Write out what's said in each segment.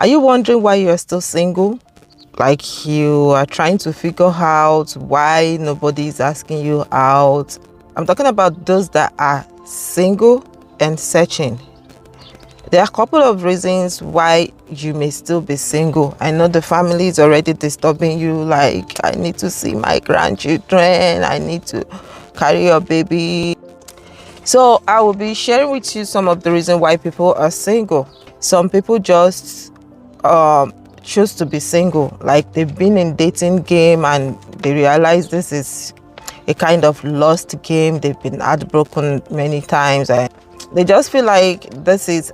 Are you wondering why you're still single? Like you are trying to figure out why nobody is asking you out. I'm talking about those that are single and searching. There are a couple of reasons why you may still be single. I know the family is already disturbing you, like, I need to see my grandchildren, I need to carry your baby. So I will be sharing with you some of the reasons why people are single. Some people just choose to be single, like they've been in dating game and they realize this is a kind of lost game. They've been heartbroken many times and they just feel like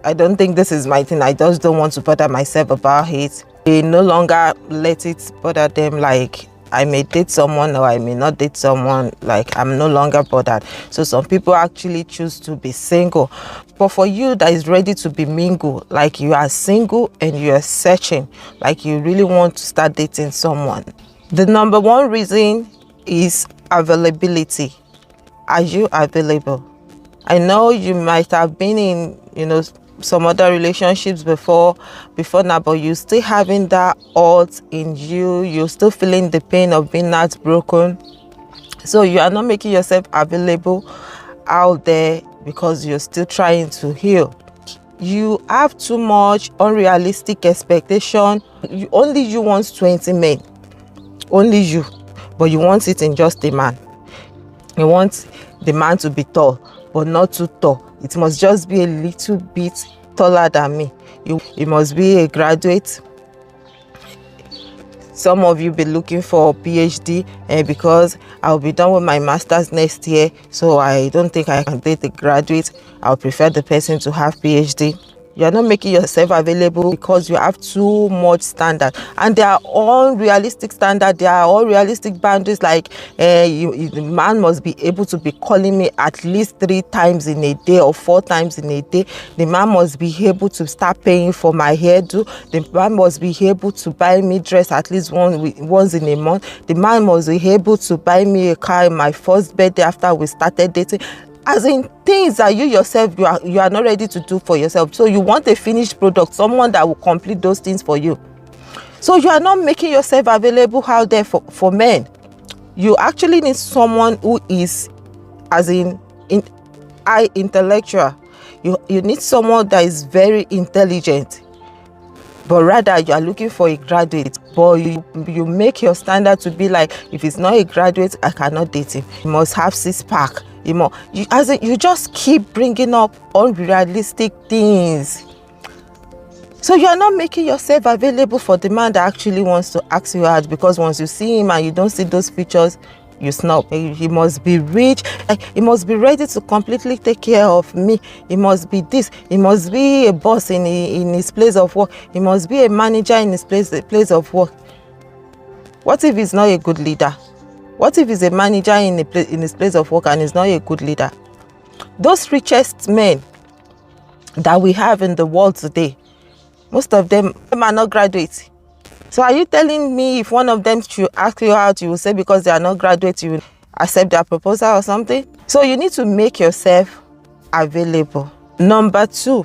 I don't think this is my thing. I just don't want to bother myself about it. They no longer let it bother them, like I may date someone or I may not date someone, like I'm no longer bothered. So some people actually choose to be single. But for you that is ready to be mingle, like you are single and you are searching, like you really want to start dating someone, the number one reason is availability. Are you available? I know you might have been in, some other relationships before now, but you still having that urge in you. You're still feeling the pain of being heartbroken. So you are not making yourself available out there because you're still trying to heal. You have too much unrealistic expectation. Only you want 20 men. Only you. But you want it in just a man. You want the man to be tall, but not too tall. It must just be a little bit taller than me. You must be a graduate. Some of you be looking for a PhD because I'll be done with my master's next year, so I don't think I can date a graduate. I'll prefer the person to have PhD. You're not making yourself available because you have too much standard, and they are all realistic standard. They are all realistic boundaries. Like the man must be able to be calling me at least 3 times in a day or 4 times in a day. The man must be able to start paying for my hairdo. The man must be able to buy me dress at least once in a month. The man must be able to buy me a car in my first birthday after we started dating. As in things that you yourself you are not ready to do for yourself. So you want a finished product, someone that will complete those things for you. So you are not making yourself available out there for men. You actually need someone who is high intellectual. You need someone that is very intelligent. But rather you are looking for a graduate, but you make your standard to be like, if it's not a graduate, I cannot date him. He must have 6-pack. You just keep bringing up unrealistic things. So you are not making yourself available for the man that actually wants to ask you out, because once you see him and you don't see those features, you snub. He must be rich. He must be ready to completely take care of me. He must be this. He must be a boss in his place of work. He must be a manager in his place of work. What if he's not a good leader? What if he's a manager in his place of work and he's not a good leader? Those richest men that we have in the world today, most of them are not graduates. So are you telling me if one of them should ask you out, you will say because they are not graduates, you will accept their proposal or something? So you need to make yourself available. Number 2,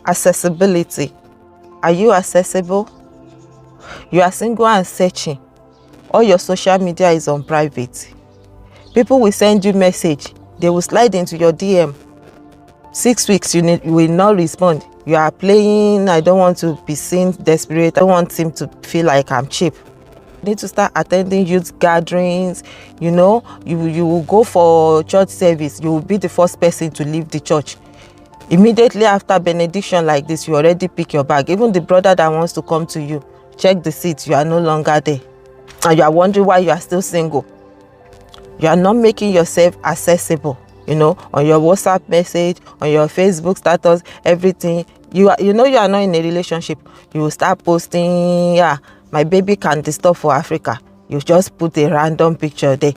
accessibility. Are you accessible? You are single and searching. All your social media is on private. People will send you message. They will slide into your DM. 6 weeks, you will not respond. You are playing, I don't want to be seen desperate. I don't want him to feel like I'm cheap. You need to start attending youth gatherings. You will go for church service. You will be the first person to leave the church. Immediately after benediction like this, you already pick your bag. Even the brother that wants to come to you, check the seat, you are no longer there. And you are wondering why you are still single. You are not making yourself accessible. On your WhatsApp message, on your Facebook status, everything. You are not in a relationship. You will start posting, my baby can disturb for Africa. You just put a random picture there.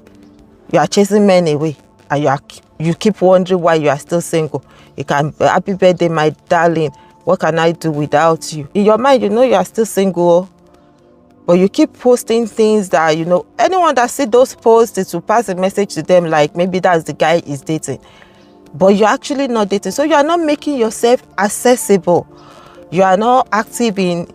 You are chasing men away, and you keep wondering why you are still single. You can, happy birthday, my darling. What can I do without you? In your mind, you are still single. But you keep posting things that, anyone that see those posts, it will pass a message to them like maybe that's the guy is dating. But you're actually not dating. So you are not making yourself accessible. You are not active in,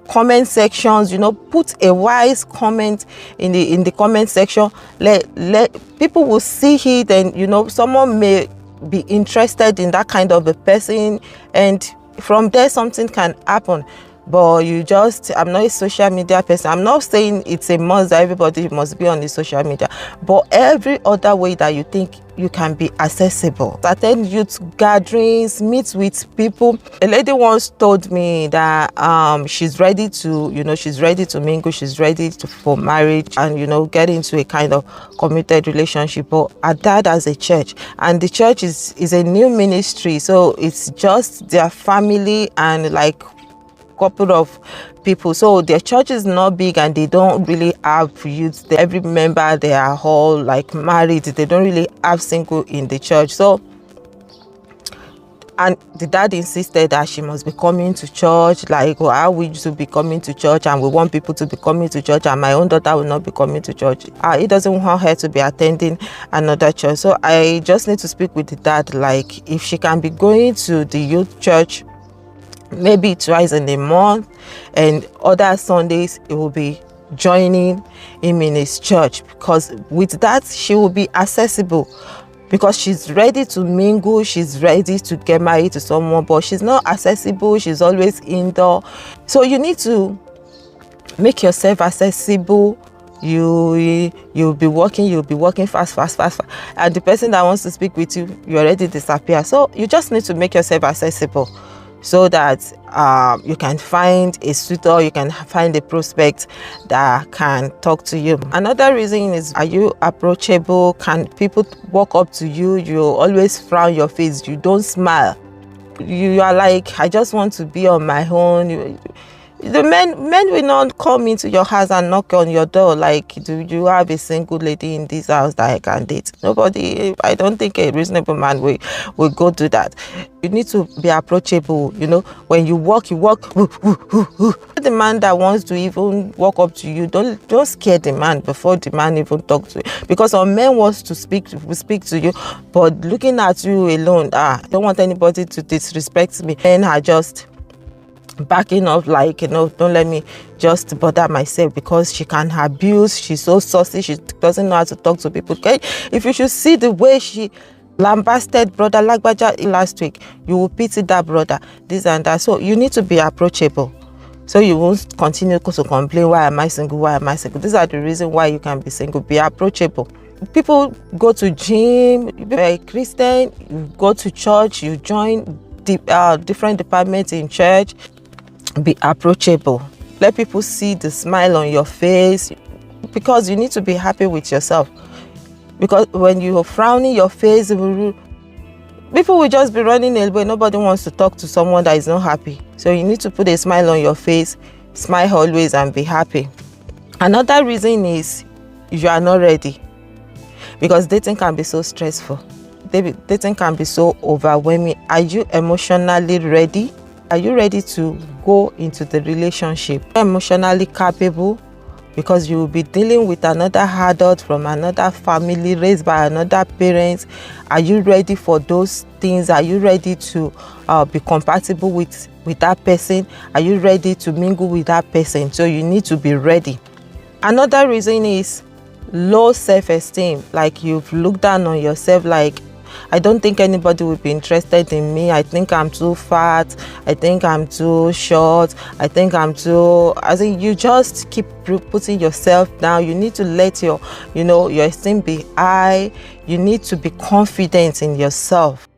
comment sections. Put a wise comment in the comment section. Let people will see it, and someone may be interested in that kind of a person, and from there something can happen. But I'm not a social media person. I'm not saying it's a must that everybody must be on the social media, but every other way that you think you can be accessible. Attend youth gatherings, meet with people. A lady once told me that she's ready to mingle, she's ready for marriage, and get into a kind of committed relationship. But her dad has a church, and the church is a new ministry, so it's just their family and like couple of people. So their church is not big, and they don't really have youth. Every member, they are all like married. They don't really have single in the church. So, and the dad insisted that she must be coming to church. Like, I wish to be coming to church, and we want people to be coming to church, and my own daughter will not be coming to church. He doesn't want her to be attending another church. So I just need to speak with the dad, like if she can be going to the youth church maybe twice in a month, and other Sundays it will be joining him in his church, because with that she will be accessible, because she's ready to mingle, she's ready to get married to someone, but she's not accessible. She's always indoor. So you need to make yourself accessible. You'll be working fast, and the person that wants to speak with you already disappear. So you just need to make yourself accessible, so that you can find a suitor, you can find a prospect that can talk to you. Another reason is, are you approachable? Can people walk up to you? You always frown your face, you don't smile. You are like, I just want to be on my own. The men will not come into your house and knock on your door like, do you have a single lady in this house that I can date? Nobody. I don't think a reasonable man will go do that. You need to be approachable. When you walk. The man that wants to even walk up to you, don't scare the man before the man even talks to you, because some men wants to speak to you, but looking at you alone, I don't want anybody to disrespect me. Men are just backing up, like, don't let me just bother myself, because she can abuse. She's so saucy, she doesn't know how to talk to people. Okay, if you should see the way she lambasted brother Lagbaja last week, you will pity that brother, this and that. So you need to be approachable, so you won't continue to complain, why am I single? These are the reasons why you can be single. Be approachable. People go to gym. You're a Christian, you go to church, you join different departments in church. Be approachable. Let people see the smile on your face, because you need to be happy with yourself. Because when you are frowning your face, people will just be running away. Nobody wants to talk to someone that is not happy. So you need to put a smile on your face, smile always, and be happy. Another reason is you are not ready, because dating can be so stressful. Dating can be so overwhelming. Are you emotionally ready? Are you ready to go into the relationship? Emotionally capable, because you will be dealing with another adult from another family, raised by another parent. Are you ready for those things? Are you ready to be compatible with that person? Are you ready to mingle with that person? So you need to be ready. Another reason is low self-esteem, like you've looked down on yourself, like, I don't think anybody will be interested in me. I think I'm too fat. I think I'm too short. I think I'm too... you just keep putting yourself down. You need to let your esteem be high. You need to be confident in yourself.